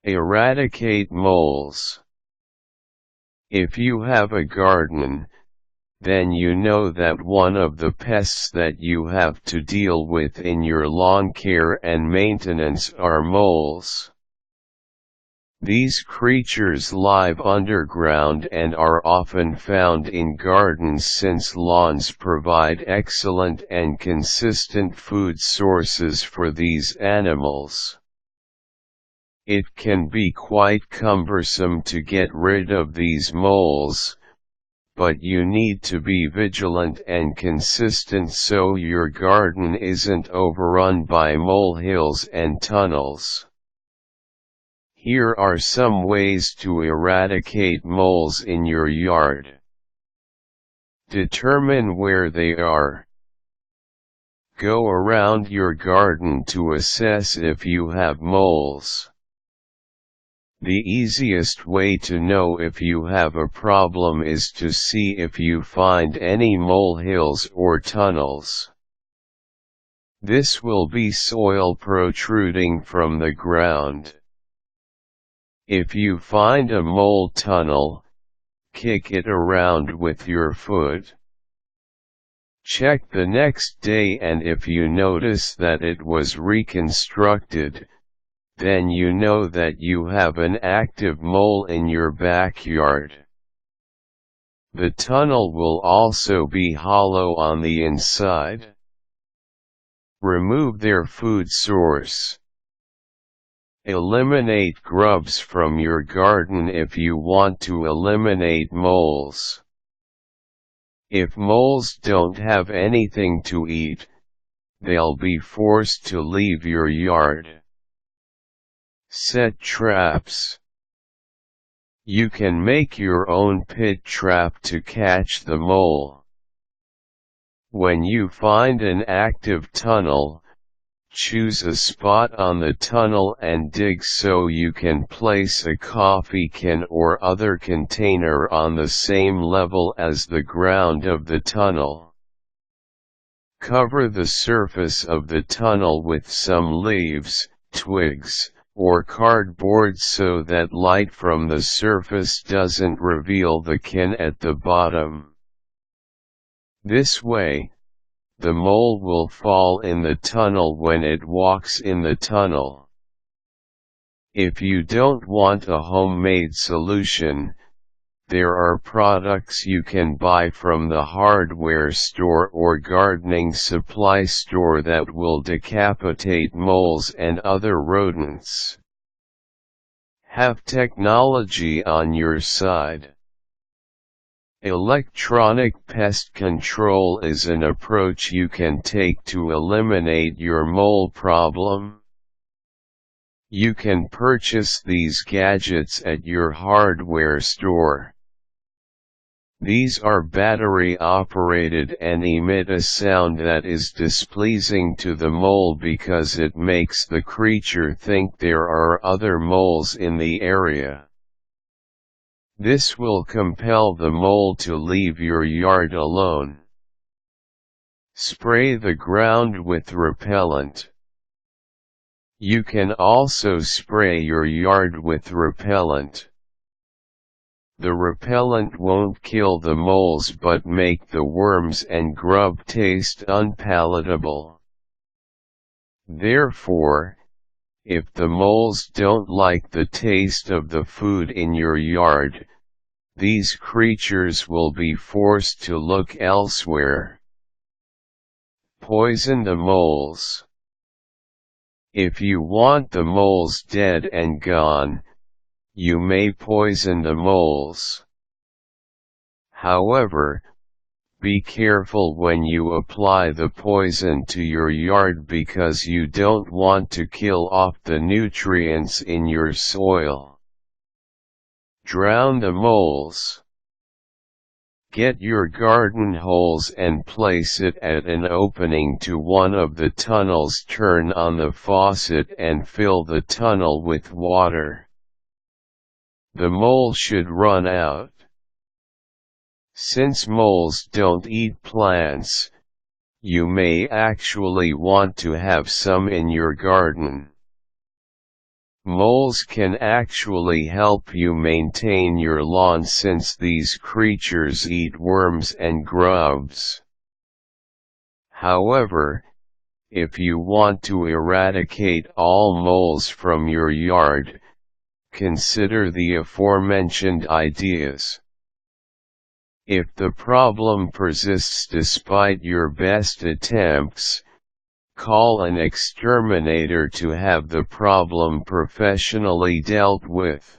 Eradicate moles. If you have a garden, then you know that one of the pests that you have to deal with in your lawn care and maintenance are moles. These creatures live underground and are often found in gardens since lawns provide excellent and consistent food sources for these animals. It can be quite cumbersome to get rid of these moles, but you need to be vigilant and consistent so your garden isn't overrun by molehills and tunnels. Here are some ways to eradicate moles in your yard. Determine where they are. Go around your garden to assess if you have moles. The easiest way to know if you have a problem is to see if you find any molehills or tunnels. This will be soil protruding from the ground. If you find a mole tunnel, kick it around with your foot. Check the next day, and if you notice that it was reconstructed, then you know that you have an active mole in your backyard. The tunnel will also be hollow on the inside. Remove their food source. Eliminate grubs from your garden if you want to eliminate moles. If moles don't have anything to eat, they'll be forced to leave your yard. Set traps. You can make your own pit trap to catch the mole. When you find an active tunnel, choose a spot on the tunnel and dig so you can place a coffee can or other container on the same level as the ground of the tunnel. Cover the surface of the tunnel with some leaves, twigs, or cardboard so that light from the surface doesn't reveal the can at the bottom. This way, the mole will fall in the tunnel when it walks in the tunnel. If you don't want a homemade solution, there are products you can buy from the hardware store or gardening supply store that will decapitate moles and other rodents. Have technology on your side. Electronic pest control is an approach you can take to eliminate your mole problem. You can purchase these gadgets at your hardware store. These are battery operated and emit a sound that is displeasing to the mole because it makes the creature think there are other moles in the area. This will compel the mole to leave your yard alone. Spray the ground with repellent. You can also spray your yard with repellent. The repellent won't kill the moles but make the worms and grub taste unpalatable. Therefore, if the moles don't like the taste of the food in your yard, these creatures will be forced to look elsewhere. Poison the moles. If you want the moles dead and gone, you may poison the moles. However, be careful when you apply the poison to your yard because you don't want to kill off the nutrients in your soil. Drown the moles. Get your garden hose and place it at an opening to one of the tunnels. Turn on the faucet and fill the tunnel with water. The mole should run out. Since moles don't eat plants, you may actually want to have some in your garden. Moles can actually help you maintain your lawn since these creatures eat worms and grubs. However, if you want to eradicate all moles from your yard, consider the aforementioned ideas. If the problem persists despite your best attempts, call an exterminator to have the problem professionally dealt with.